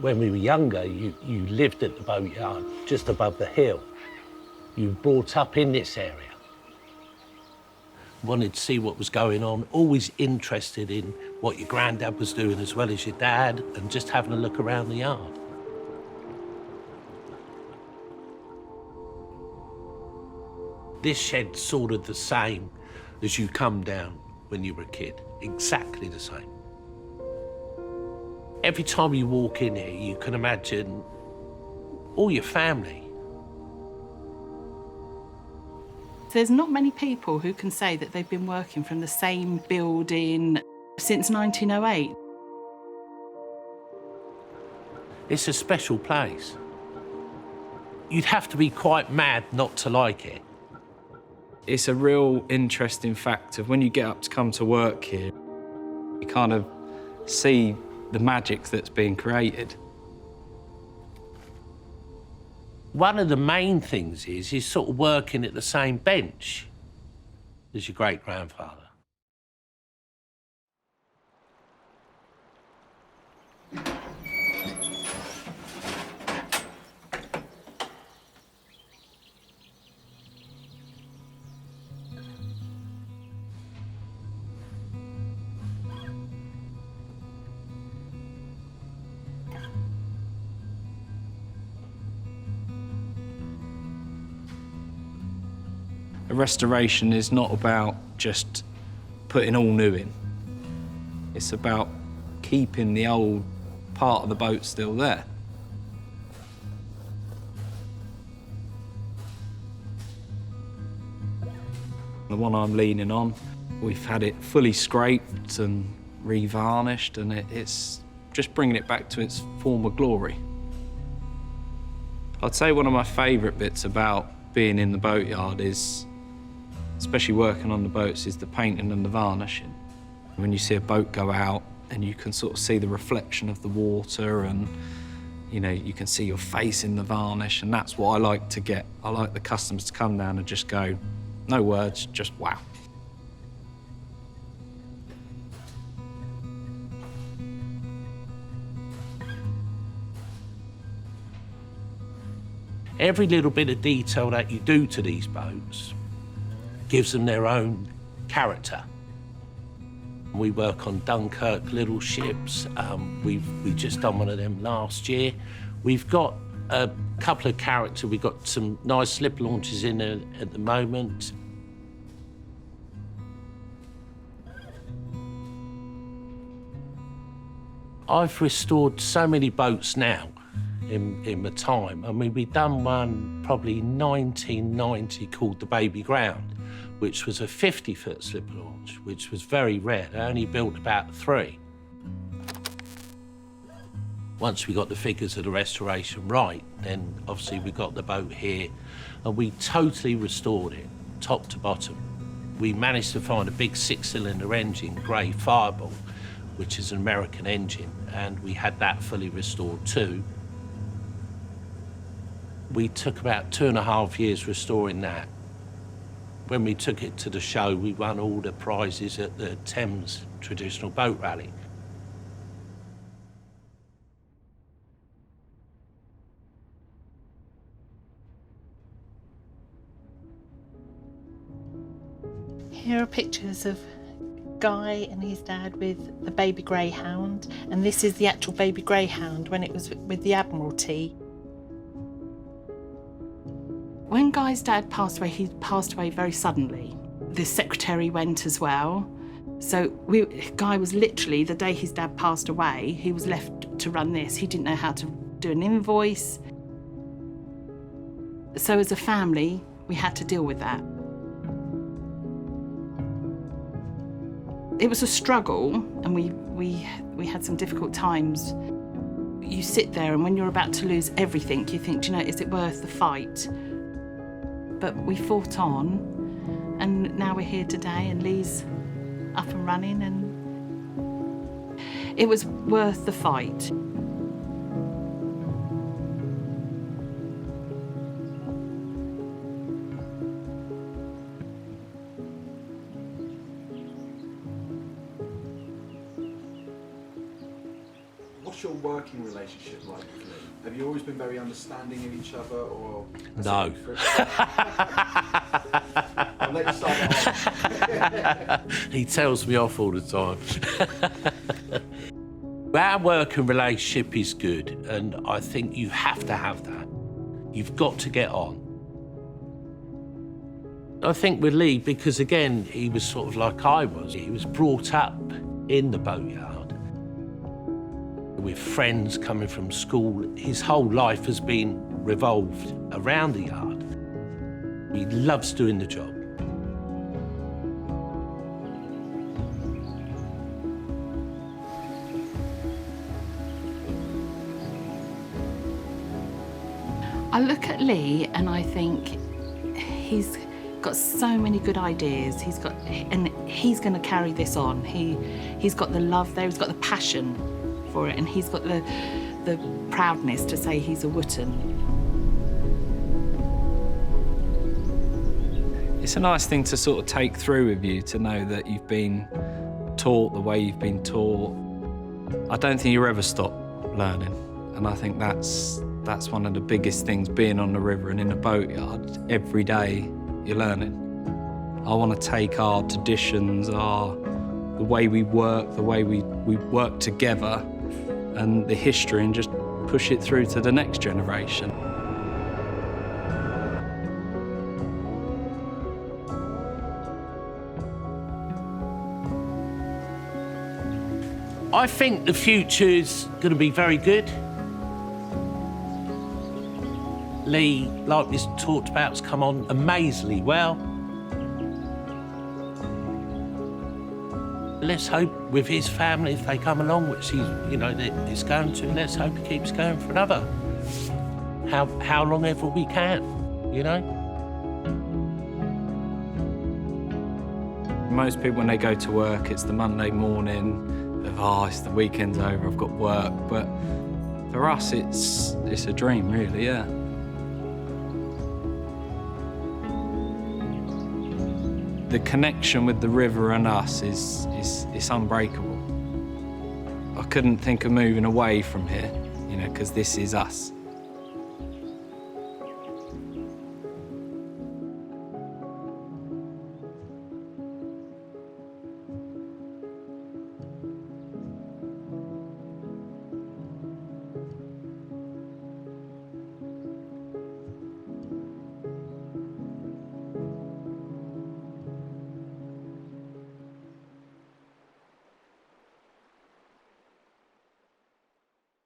When we were younger, you lived at the boatyard, just above the hill. You were brought up in this area. Wanted to see what was going on, always interested in what your granddad was doing as well as your dad, and just having a look around the yard. This shed's sort of the same as you come down when you were a kid, exactly the same. Every time you walk in here, you can imagine all your family. There's not many people who can say that they've been working from the same building since 1908. It's a special place. You'd have to be quite mad not to like it. It's a real interesting fact of when you get up to come to work here, you kind of see the magic that's being created. One of the main things is sort of working at the same bench as your great-grandfather. A restoration is not about just putting all new in. It's about keeping the old part of the boat still there. The one I'm leaning on, we've had it fully scraped and revarnished, and it's just bringing it back to its former glory. I'd say one of my favourite bits about being in the boatyard is, especially working on the boats, is the painting and the varnishing. When you see a boat go out and you can sort of see the reflection of the water and, you know, you can see your face in the varnish, and that's what I like to get. I like the customers to come down and just go, no words, just wow. Every little bit of detail that you do to these boats gives them their own character. We work on Dunkirk little ships. We just done one of them last year. We've got a couple of characters. We've got some nice slip launches in there at the moment. I've restored so many boats now in my time. I mean, we've done one probably 1990 called the Baby Ground, which was a 50-foot slip launch, which was very rare. They only built about 3. Once we got the figures of the restoration right, then obviously we got the boat here and we totally restored it, top to bottom. We managed to find a big 6-cylinder engine, grey Fireball, which is an American engine, and we had that fully restored too. We took about 2.5 years restoring that. When we took it to the show, we won all the prizes at the Thames Traditional Boat Rally. Here are pictures of Guy and his dad with the baby greyhound, and this is the actual baby greyhound when it was with the Admiralty. When Guy's dad passed away, he passed away very suddenly. The secretary went as well. So Guy was literally, the day his dad passed away, he was left to run this. He didn't know how to do an invoice. So as a family, we had to deal with that. It was a struggle, and we had some difficult times. You sit there, and when you're about to lose everything, you think, do you know, is it worth the fight? But we fought on, and now we're here today, and Lee's up and running, and it was worth the fight. What's your working relationship like with Lee? Have you always been very understanding of each other, or? No. I'll let you start that off. He tells me off all the time. Our working relationship is good, and I think you have to have that. You've got to get on. I think with Lee, because again, he was sort of like I was. He was brought up in the boatyard with friends coming from school. His whole life has been revolved around the yard. He loves doing the job. I look at Lee and I think he's got so many good ideas. He's going to carry this on. He's got the love there. He's got the passion for it, and he's got the proudness to say he's a Wootton. It's a nice thing to sort of take through with you, to know that you've been taught the way you've been taught. I don't think you ever stop learning, and I think that's one of the biggest things, being on the river and in a boatyard. Every day you're learning. I want to take our traditions, the way we work, the way we work together, and the history, and just push it through to the next generation. I think the future is going to be very good. Lee, like we talked about, has come on amazingly well. Let's hope with his family, if they come along, which he's, is going to, let's hope he keeps going for another how long ever we can, Most people, when they go to work, it's the Monday morning of, it's the weekend's over, I've got work. But for us, it's a dream, really, yeah. The connection with the river and us is unbreakable. I couldn't think of moving away from here, because this is us.